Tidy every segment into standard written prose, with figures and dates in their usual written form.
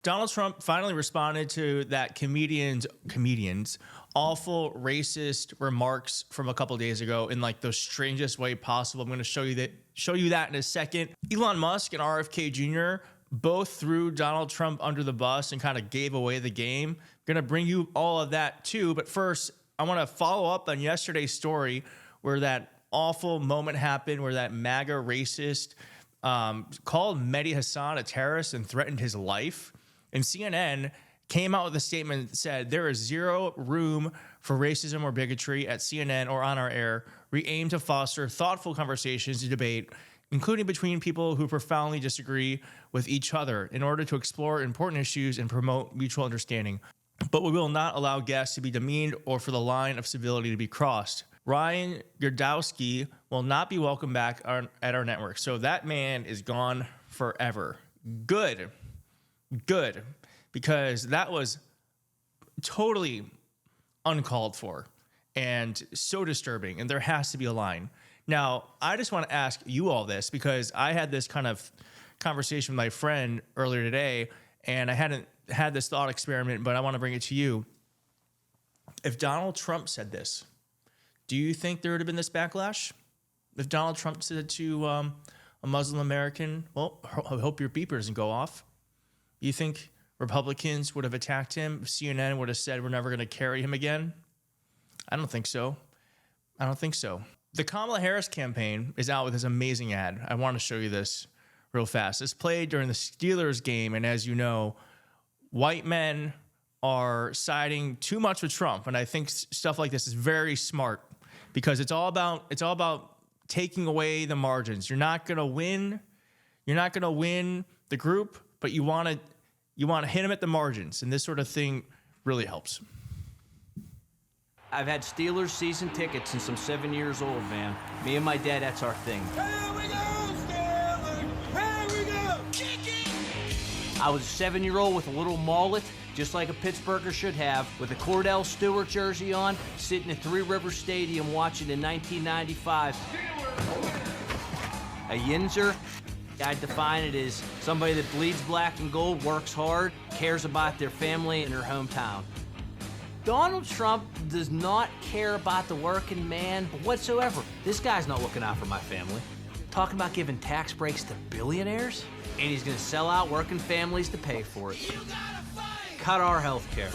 Donald Trump finally responded to that comedians awful racist remarks from a couple days ago in like the strangest way possible. I'm going to show you that in a second. Elon Musk and RFK Jr. both threw Donald Trump under the bus and kind of gave away the game. I'm going to bring you all of that too. But first, I want to follow up on yesterday's story where that awful moment happened where that MAGA racist called Mehdi Hassan a terrorist and threatened his life. And CNN came out with a statement that said there is zero room for racism or bigotry at CNN or on our air. We aim to foster thoughtful conversations and debate, including between people who profoundly disagree with each other, in order to explore important issues and promote mutual understanding. But we will not allow guests to be demeaned or for the line of civility to be crossed. Ryan Girdowski will not be welcome back at our network. So that man is gone forever. Good. Because that was totally uncalled for and so disturbing. And there has to be a line. Now, I just want to ask you all this because I had this kind of conversation with my friend earlier today, and I hadn't had this thought experiment, but I want to bring it to you. If Donald Trump said this, do you think there would have been this backlash? If Donald Trump said it to a Muslim American, well, I hope your beeper doesn't go off. You think Republicans would have attacked him? CNN would have said we're never going to carry him again? I don't think so. The Kamala Harris campaign is out with this amazing ad. I want to show you this real fast. It's played during the Steelers game, and as you know, white men are siding too much with Trump, and I think stuff like this is very smart because it's all about taking away the margins. You're not going to win the group, but you want to hit them at the margins, and this sort of thing really helps. I've had Steelers season tickets since I'm 7 years old, man. Me and my dad, that's our thing. Here we go, Steelers! Here we go! Kick it! I was a 7-year-old with a little mullet, just like a Pittsburgher should have, with a Cordell Stewart jersey on, sitting at Three Rivers Stadium watching in 1995. A Yinzer, I'd define it as somebody that bleeds black and gold, works hard, cares about their family and their hometown. Donald Trump does not care about the working man whatsoever. This guy's not looking out for my family. Talking about giving tax breaks to billionaires, and he's gonna sell out working families to pay for it. Cut our health care.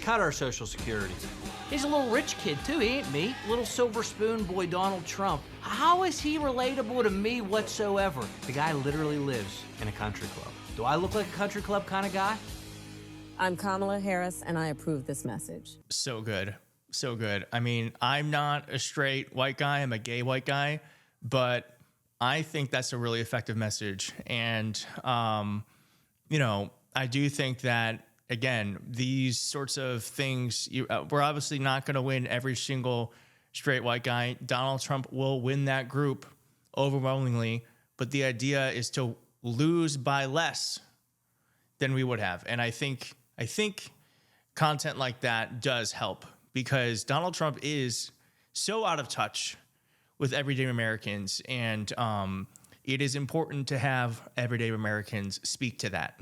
Cut our Social Security. He's a little rich kid too, he ain't me. Little silver spoon boy Donald Trump. How is he relatable to me whatsoever? The guy literally lives in a country club. Do I look like a country club kind of guy? I'm Kamala Harris, and I approve this message. So good. I mean, I'm not a straight white guy. I'm a gay white guy, but I think that's a really effective message. And, I do think that, again, these sorts of things, we're obviously not going to win every single straight white guy. Donald Trump will win that group overwhelmingly, but the idea is to lose by less than we would have. And I think content like that does help because Donald Trump is so out of touch with everyday Americans. And it is important to have everyday Americans speak to that.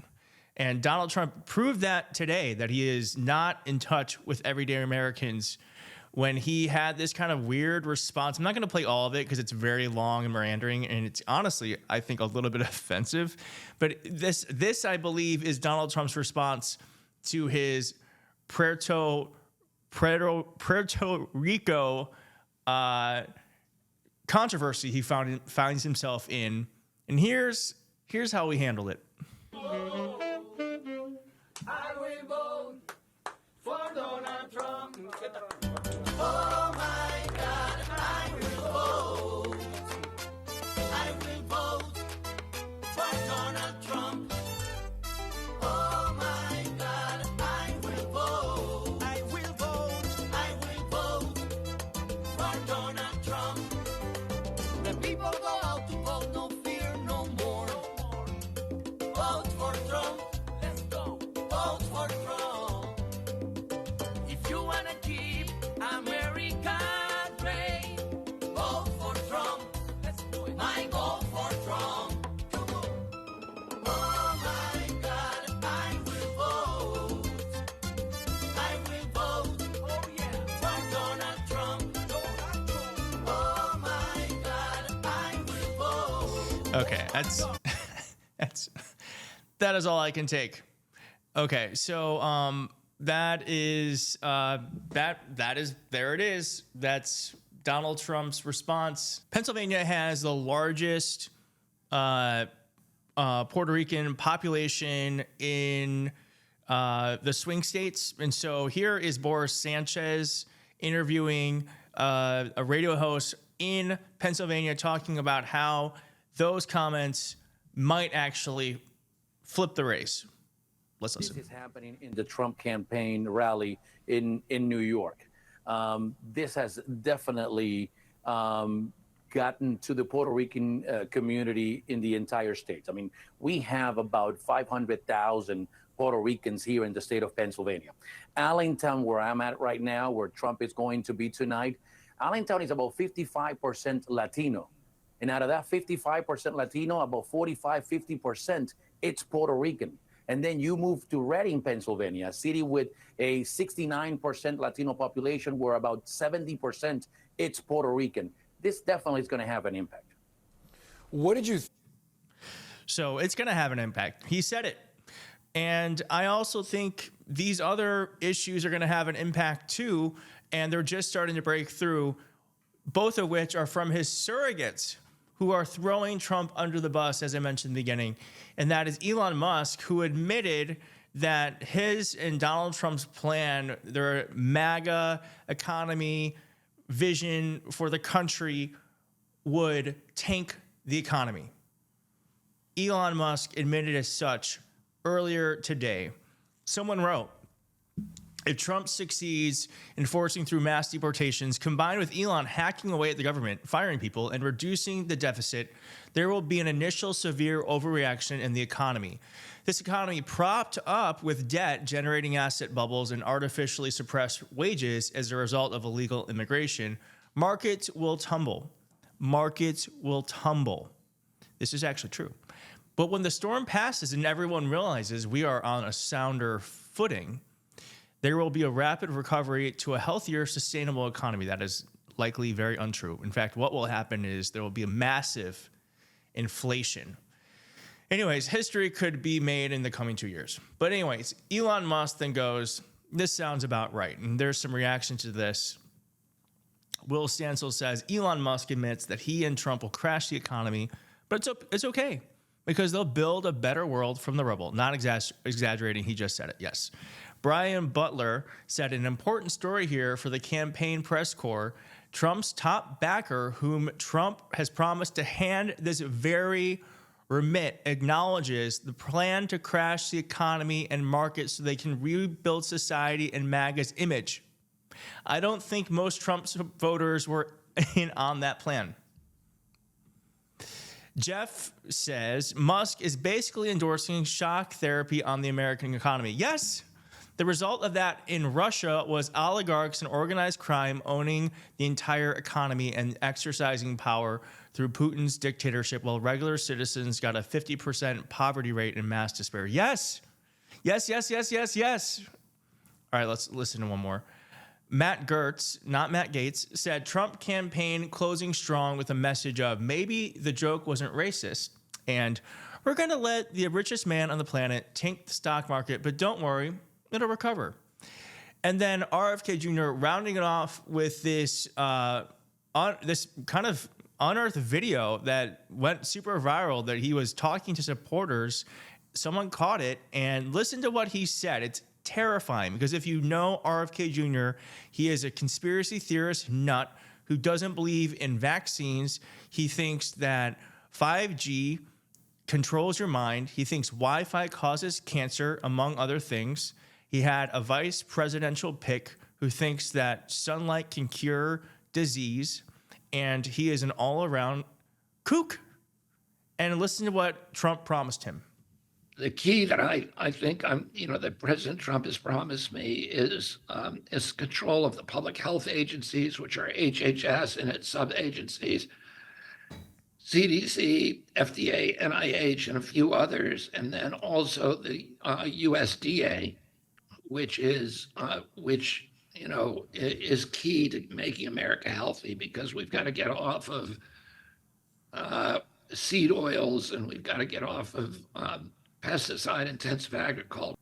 And Donald Trump proved that today, that he is not in touch with everyday Americans when he had this kind of weird response. I'm not going to play all of it because it's very long and meandering, and it's honestly, I think, a little bit offensive. But this I believe, is Donald Trump's response to his Puerto Rico controversy he finds himself in. And here's how we handle it. I will vote for Donald Trump. Oh my God, I will vote. I will vote for Donald Trump. Oh my God, I will vote. I will vote for Donald Trump. The people go out to vote, no fear, no more. Vote for Trump. Okay, that is all I can take. Okay, so that is there it is. That's Donald Trump's response. Pennsylvania has the largest Puerto Rican population in the swing states, and so here is Boris Sanchez interviewing a radio host in Pennsylvania, talking about how those comments might actually flip the race. Let's listen. This is happening in the Trump campaign rally in New York. This has definitely gotten to the Puerto Rican community in the entire state. I mean, we have about 500,000 Puerto Ricans here in the state of Pennsylvania. Allentown, where I'm at right now, where Trump is going to be tonight, Allentown is about 55% Latino. And out of that 55% Latino, about 50%, it's Puerto Rican. And then you move to Reading, Pennsylvania, a city with a 69% Latino population, where about 70% it's Puerto Rican. This definitely is going to have an impact. What did you So it's going to have an impact. He said it. And I also think these other issues are going to have an impact too. And they're just starting to break through, both of which are from his surrogates who are throwing Trump under the bus, as I mentioned in the beginning. And that is Elon Musk, who admitted that his and Donald Trump's plan, their MAGA economy vision for the country, would tank the economy. Elon Musk admitted as such earlier today. Someone wrote, if Trump succeeds in forcing through mass deportations, combined with Elon hacking away at the government, firing people, and reducing the deficit, there will be an initial severe overreaction in the economy. This economy, propped up with debt, generating asset bubbles, and artificially suppressed wages as a result of illegal immigration, markets will tumble. Markets will tumble. This is actually true. But when the storm passes and everyone realizes we are on a sounder footing, there will be a rapid recovery to a healthier, sustainable economy. That is likely very untrue. In fact, what will happen is there will be a massive inflation. Anyways, history could be made in the coming 2 years. But anyways, Elon Musk then goes, this sounds about right. And there's some reaction to this. Will Stansel says, Elon Musk admits that he and Trump will crash the economy, but it's okay because they'll build a better world from the rubble. Not exaggerating, he just said it, yes. Brian Butler said an important story here for the campaign press corps. Trump's top backer, whom Trump has promised to hand this very remit, acknowledges the plan to crash the economy and market so they can rebuild society and MAGA's image. I don't think most Trump voters were in on that plan. Jeff says Musk is basically endorsing shock therapy on the American economy. Yes. The result of that in Russia was oligarchs and organized crime owning the entire economy and exercising power through Putin's dictatorship, while regular citizens got a 50% poverty rate and mass despair. Yes. Yes, yes, yes, yes, yes. All right, let's listen to one more. Matt Gertz, not Matt Gaetz, said Trump campaign closing strong with a message of maybe the joke wasn't racist and we're going to let the richest man on the planet tank the stock market, but don't worry, it'll recover. And then RFK Jr. rounding it off with this this kind of unearthed video that went super viral, that he was talking to supporters. Someone caught it and listened to what he said. It's terrifying because if you know RFK Jr., he is a conspiracy theorist nut who doesn't believe in vaccines. He thinks that 5G controls your mind. He thinks Wi-Fi causes cancer, among other things. He had a vice presidential pick who thinks that sunlight can cure disease, and he is an all-around kook. And listen to what Trump promised him. The key that I think that President Trump has promised me is control of the public health agencies, which are HHS and its sub-agencies, CDC, FDA, NIH, and a few others, and then also the USDA, which is key to making America healthy, because we've got to get off of seed oils, and we've got to get off of pesticide-intensive agriculture.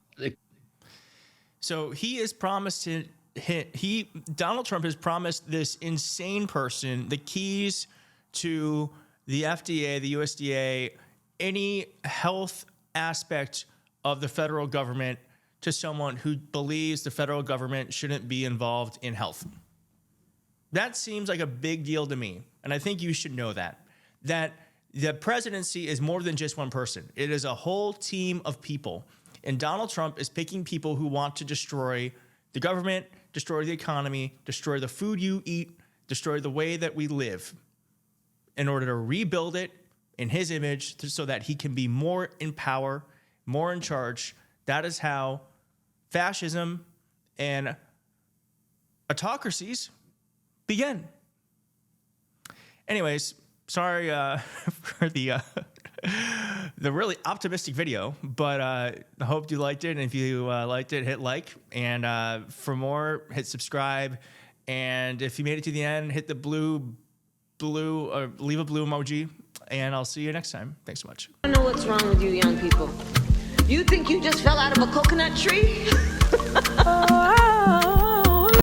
So he has promised Donald Trump has promised this insane person the keys to the FDA, the USDA, any health aspect of the federal government to someone who believes the federal government shouldn't be involved in health. That seems like a big deal to me. And I think you should know that the presidency is more than just one person. It is a whole team of people. And Donald Trump is picking people who want to destroy the government, destroy the economy, destroy the food you eat, destroy the way that we live in order to rebuild it in his image so that he can be more in power, more in charge. That is how fascism and autocracies begin. Anyways, sorry for the really optimistic video, but I hope you liked it. And if you liked it, hit like. And for more, hit subscribe. And if you made it to the end, hit the blue, or leave a blue emoji. And I'll see you next time. Thanks so much. I don't know what's wrong with you young people. You think you just fell out of a coconut tree?